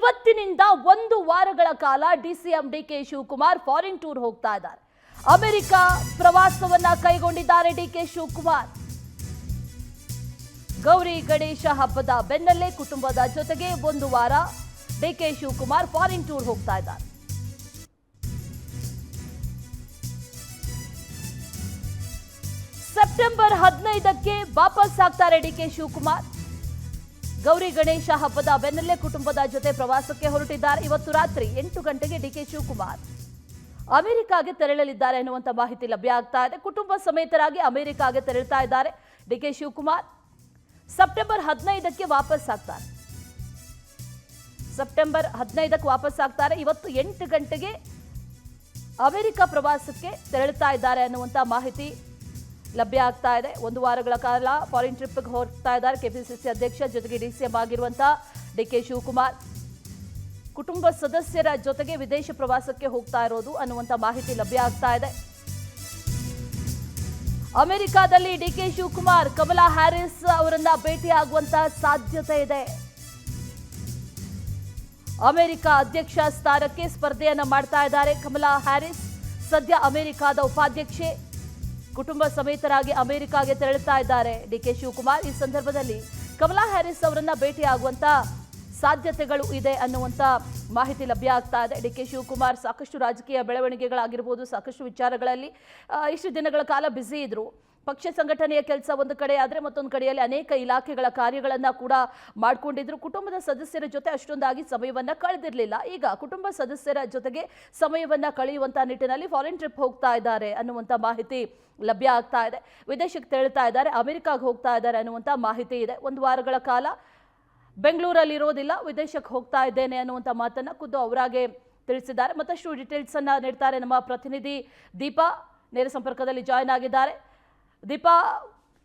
ಇವತ್ತಿನಿಂದ 1 ವಾರಗಳ ಕಾಲ DCM DK Shivakumar foreign tour ಹೋಗ್ತಾ ಇದ್ದಾರೆ. ಅಮೆರಿಕ ಪ್ರವಾಸವನ್ನ ಕೈಗೊಂಡಿದ್ದಾರೆ ಡಿಕೆ ಶಿವಕುಮಾರ್. ಗೌರಿ ಗಣೇಶ ಹಬ್ಬದ ಬೆನ್ನಲ್ಲೇ ಕುಟುಂಬದ ಜೊತೆಗೆ 1 ವಾರ ಡಿಕೆ ಶಿವಕುಮಾರ್ ಫಾರಿನ್ ಟೂರ್ ಹೋಗ್ತಾ ಇದ್ದಾರೆ. ಸೆಪ್ಟೆಂಬರ್ 15ಕ್ಕೆ ವಾಪಸ್ ಆಗ್ತಾರೆ ಡಿಕೆ ಶಿವಕುಮಾರ್. ಗೌರಿ ಗಣೇಶ ಹಬ್ಬದ ಬೆನ್ನಲ್ಲೇ ಕುಟುಂಬದ ಜೊತೆ ಪ್ರವಾಸಕ್ಕೆ ಹೊರಟಿದ್ದಾರೆ. ಇವತ್ತು ರಾತ್ರಿ 8 ಗಂಟೆಗೆ ಡಿಕೆ ಶಿವಕುಮಾರ್ ಅಮೆರಿಕಾಗೆ ತೆರಳಲಿದ್ದಾರೆ ಎನ್ನುವಂತ ಮಾಹಿತಿ ಲಭ್ಯ ಆಗ್ತಾ ಇದೆ. ಕುಟುಂಬ ಸಮೇತರಾಗಿ ಅಮೆರಿಕಾಗೆ ತೆರಳುತ್ತಾ ಇದ್ದಾರೆ ಡಿಕೆ ಶಿವಕುಮಾರ್. ಸೆಪ್ಟೆಂಬರ್ 15ಕ್ಕೆ ವಾಪಸ್ ಆಗ್ತಾರೆ. ಸೆಪ್ಟೆಂಬರ್ 15ಕ್ಕೆ ವಾಪಸ್ ಆಗ್ತಾರೆ. ಇವತ್ತು 8 ಗಂಟೆಗೆ ಅಮೆರಿಕ ಪ್ರವಾಸಕ್ಕೆ ತೆರಳುತ್ತಾ ಇದ್ದಾರೆ ಅನ್ನುವಂತ ಮಾಹಿತಿ ಲಭ್ಯ ಆಗ್ತಾ ಇದೆ. 1 ವಾರಗಳ ಕಾಲ ಫಾರಿನ್ ಟ್ರಿಪ್ಗೆ ಹೋಗ್ತಾ ಇದ್ದಾರೆ ಕೆಪಿಸಿಸಿ ಅಧ್ಯಕ್ಷ, ಜೊತೆಗೆ ಡಿಸಿಎಂ ಆಗಿರುವಂತಹ ಡಿಕೆ ಶಿವಕುಮಾರ್. ಕುಟುಂಬ ಸದಸ್ಯರ ಜೊತೆಗೆ ವಿದೇಶ ಪ್ರವಾಸಕ್ಕೆ ಹೋಗ್ತಾ ಇರೋದು ಅನ್ನುವಂತ ಮಾಹಿತಿ ಲಭ್ಯ ಆಗ್ತಾ ಇದೆ. ಅಮೆರಿಕಾದಲ್ಲಿ ಡಿಕೆ ಶಿವಕುಮಾರ್ ಕಮಲಾ ಹ್ಯಾರಿಸ್ ಅವರನ್ನ ಭೇಟಿಯಾಗುವಂತಹ ಸಾಧ್ಯತೆ ಇದೆ. ಅಮೆರಿಕ ಅಧ್ಯಕ್ಷ ಸ್ಥಾನಕ್ಕೆ ಸ್ಪರ್ಧೆಯನ್ನ ಮಾಡ್ತಾ ಇದ್ದಾರೆ ಕಮಲಾ ಹ್ಯಾರಿಸ್. ಸದ್ಯ ಅಮೆರಿಕದ ಉಪಾಧ್ಯಕ್ಷೆ. ಕುಟುಂಬ ಸಮೇತರಾಗಿ ಅಮೆರಿಕಾಗೆ ತೆರಳುತ್ತಾ ಇದ್ದಾರೆ ಡಿಕೆ ಶಿವಕುಮಾರ್. ಈ ಸಂದರ್ಭದಲ್ಲಿ ಕಮಲಾ ಹ್ಯಾರಿಸ್ ಅವರನ್ನ ಭೇಟಿಯಾಗುವಂತ ಸಾಧ್ಯತೆಗಳು ಇದೆ ಅನ್ನುವಂತ ಮಾಹಿತಿ ಲಭ್ಯ ಆಗ್ತಾ ಇದೆ. ಡಿಕೆ ಶಿವಕುಮಾರ್ ಸಾಕಷ್ಟು ರಾಜಕೀಯ ಬೆಳವಣಿಗೆಗಳಾಗಿರ್ಬೋದು, ಸಾಕಷ್ಟು ವಿಚಾರಗಳಲ್ಲಿ ಇಷ್ಟು ದಿನಗಳ ಕಾಲ ಬ್ಯುಸಿ ಇದ್ರು. ಪಕ್ಷ ಸಂಘಟನೆಯ ಕೆಲಸ ಒಂದು ಕಡೆ ಆದರೆ ಮತ್ತೊಂದು ಕಡೆಯಲ್ಲಿ ಅನೇಕ ಇಲಾಖೆಗಳ ಕಾರ್ಯಗಳನ್ನ ಕೂಡ ಮಾಡಿಕೊಂಡಿದ್ರು. ಕುಟುಂಬದ ಸದಸ್ಯರ ಜೊತೆ ಅಷ್ಟೊಂದಾಗಿ ಸಮಯವನ್ನ ಕಳೆದಿರಲಿಲ್ಲ. ಈಗ ಕುಟುಂಬ ಸದಸ್ಯರ ಜೊತೆಗೆ ಸಮಯವನ್ನ ಕಳೆಯುವಂತ ನಿಟ್ಟಿನಲ್ಲಿ ಫಾರಿನ್ ಟ್ರಿಪ್ ಹೋಗ್ತಾ ಇದ್ದಾರೆ ಅನ್ನುವಂತ ಮಾಹಿತಿ ಲಭ್ಯ ಆಗ್ತಾ ಇದೆ. ವಿದೇಶಕ್ಕೆ ತೆರಳುತ್ತಾ ಇದ್ದಾರೆ, ಅಮೆರಿಕಾಗೆ ಹೋಗ್ತಾ ಇದ್ದಾರೆ ಅನ್ನುವಂತ ಮಾಹಿತಿ ಇದೆ. 1 ವಾರಗಳ ಕಾಲ ಬೆಂಗಳೂರಲ್ಲಿ ಇರೋದಿಲ್ಲ, ವಿದೇಶಕ್ಕೆ ಹೋಗ್ತಾ ಇದ್ದೇನೆ ಅನ್ನುವಂಥ ಮಾತನ್ನ ಖುದ್ದು ಅವರಾಗೆ ತಿಳಿಸಿದ್ದಾರೆ. ಮತ್ತಷ್ಟು ಡೀಟೇಲ್ಸ್ ಅನ್ನ ನೀಡ್ತಾರೆ ನಮ್ಮ ಪ್ರತಿನಿಧಿ ದೀಪಾ. ನೇರ ಸಂಪರ್ಕದಲ್ಲಿ ಜಾಯ್ನ್ ಆಗಿದ್ದಾರೆ. ದೀಪಾ,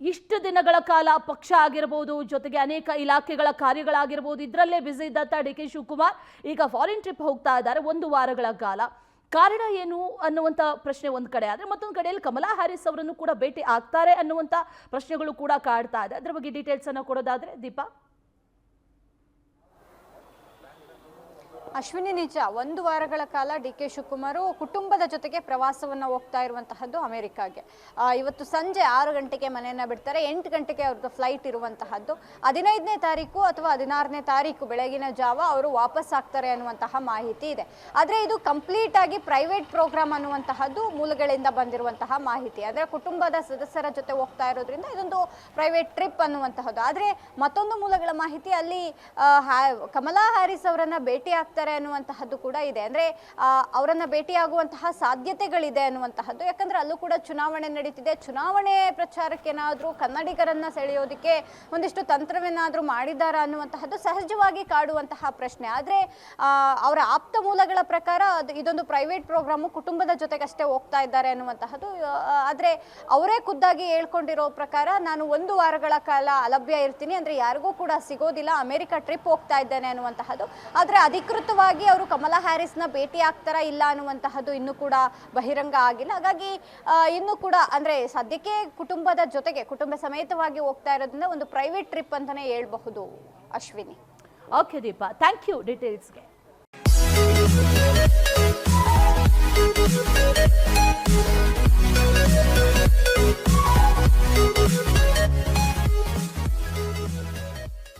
ಇಷ್ಟು ದಿನಗಳ ಕಾಲ ಪಕ್ಷ ಆಗಿರಬಹುದು, ಜೊತೆಗೆ ಅನೇಕ ಇಲಾಖೆಗಳ ಕಾರ್ಯಗಳಾಗಿರ್ಬೋದು, ಇದರಲ್ಲೇ ಬ್ಯುಸಿ ಇದ್ದಂಥ ಡಿಕೆ ಶಿವಕುಮಾರ್ ಈಗ ಫಾರಿನ್ ಟ್ರಿಪ್ ಹೋಗ್ತಾ ಇದ್ದಾರೆ 1 ವಾರಗಳ ಕಾಲ. ಕಾರಣ ಏನು ಅನ್ನುವಂಥ ಪ್ರಶ್ನೆ ಒಂದು ಕಡೆ ಆದರೆ ಮತ್ತೊಂದು ಕಡೆಯಲ್ಲಿ ಕಮಲಾ ಹ್ಯಾರಿಸ್ ಅವರನ್ನು ಕೂಡ ಭೇಟಿ ಆಗ್ತಾರೆ ಅನ್ನುವಂಥ ಪ್ರಶ್ನೆಗಳು ಕೂಡ ಕಾಡ್ತಾ ಇದೆ. ಅದರ ಬಗ್ಗೆ ಡೀಟೇಲ್ಸ್ ಅನ್ನು ಕೊಡೋದಾದ್ರೆ ದೀಪಾ. ಅಶ್ವಿನಿ, ನಿಜ 1 ವಾರಗಳ ಕಾಲ ಡಿಕೆ ಶಿವಕುಮಾರ್ ಕುಟುಂಬದ ಜೊತೆಗೆ ಪ್ರವಾಸವನ್ನು ಹೋಗ್ತಾ ಇರುವಂತಹದ್ದು ಅಮೆರಿಕಾಗೆ. ಇವತ್ತು ಸಂಜೆ 6 ಗಂಟೆಗೆ ಮನೆಯನ್ನ ಬಿಡ್ತಾರೆ. 8 ಗಂಟೆಗೆ ಅವ್ರದ್ದು ಫ್ಲೈಟ್ ಇರುವಂತಹದ್ದು. 15ನೇ ತಾರೀಕು ಅಥವಾ 16ನೇ ತಾರೀಕು ಬೆಳಗಿನ ಜಾವ ಅವರು ವಾಪಸ್ ಆಗ್ತಾರೆ ಅನ್ನುವಂತಹ ಮಾಹಿತಿ ಇದೆ. ಆದರೆ ಇದು ಕಂಪ್ಲೀಟ್ ಆಗಿ ಪ್ರೈವೇಟ್ ಪ್ರೋಗ್ರಾಮ್ ಅನ್ನುವಂತಹದ್ದು ಮೂಲಗಳಿಂದ ಬಂದಿರುವಂತಹ ಮಾಹಿತಿ. ಅಂದರೆ ಕುಟುಂಬದ ಸದಸ್ಯರ ಜೊತೆ ಹೋಗ್ತಾ ಇರೋದ್ರಿಂದ ಇದೊಂದು ಪ್ರೈವೇಟ್ ಟ್ರಿಪ್ ಅನ್ನುವಂತಹದ್ದು. ಆದರೆ ಮತ್ತೊಂದು ಮೂಲಗಳ ಮಾಹಿತಿ ಅಲ್ಲಿ ಕಮಲಾ ಹ್ಯಾರಿಸ್ ಅವರನ್ನ ಭೇಟಿ ಆಗ್ತಾರೆ ಅನ್ನುವಂತಹದ್ದು ಕೂಡ ಇದೆ. ಅಂದ್ರೆ ಅವರನ್ನ ಭೇಟಿಯಾಗುವಂತಹ ಸಾಧ್ಯತೆಗಳಿದೆ ಅನ್ನುವಂತಹದ್ದು. ಯಾಕಂದ್ರೆ ಅಲ್ಲೂ ಕೂಡ ಚುನಾವಣೆ ನಡೀತಿದೆ. ಚುನಾವಣೆ ಪ್ರಚಾರಕ್ಕೇನಾದ್ರೂ ಕನ್ನಡಿಗರನ್ನ ಸೆಳೆಯೋದಕ್ಕೆ ಒಂದಿಷ್ಟು ತಂತ್ರವೇನಾದ್ರೂ ಮಾಡಿದಾರ ಅನ್ನುವಂತಹದ್ದು ಸಹಜವಾಗಿ ಕಾಡುವಂತಹ ಪ್ರಶ್ನೆ. ಆದ್ರೆ ಅವರ ಆಪ್ತ ಮೂಲಗಳ ಪ್ರಕಾರ ಇದೊಂದು ಪ್ರೈವೇಟ್ ಪ್ರೋಗ್ರಾಮು, ಕುಟುಂಬದ ಜೊತೆಗಷ್ಟೇ ಹೋಗ್ತಾ ಇದ್ದಾರೆ ಅನ್ನುವಂತಹದ್ದು. ಆದ್ರೆ ಅವರೇ ಖುದ್ದಾಗಿ ಹೇಳ್ಕೊಂಡಿರೋ ಪ್ರಕಾರ ನಾನು 1 ವಾರಗಳ ಕಾಲ ಅಲಭ್ಯ ಇರ್ತೀನಿ, ಅಂದ್ರೆ ಯಾರಿಗೂ ಕೂಡ ಸಿಗೋದಿಲ್ಲ, ಅಮೆರಿಕ ಟ್ರಿಪ್ ಹೋಗ್ತಾ ಇದ್ದೇನೆ ಅನ್ನುವಂತಹದ್ದು. ಆದ್ರೆ ಅಧಿಕೃತವಾಗಿ ಅವರು ಕಮಲಾ ಹ್ಯಾರಿಸ್ನ ಭೇಟಿ ಆಗ್ತಾರಾ ಇಲ್ಲ ಅನ್ನುವಂತಹದ್ದು ಇನ್ನೂ ಕೂಡ ಬಹಿರಂಗ ಆಗಿಲ್ಲ. ಹಾಗಾಗಿ ಇನ್ನೂ ಕೂಡ ಅಂದ್ರೆ ಸದ್ಯಕ್ಕೆ ಕುಟುಂಬದ ಜೊತೆಗೆ ಕುಟುಂಬ ಸಮೇತವಾಗಿ ಹೋಗ್ತಾ ಇರೋದ್ರಿಂದ ಒಂದು ಪ್ರೈವೇಟ್ ಟ್ರಿಪ್ ಅಂತಾನೆ ಹೇಳ್ಬಹುದು Ashwini. Okay Deepa, thank you ಡೀಟೇಲ್ಸ್ಗೆ.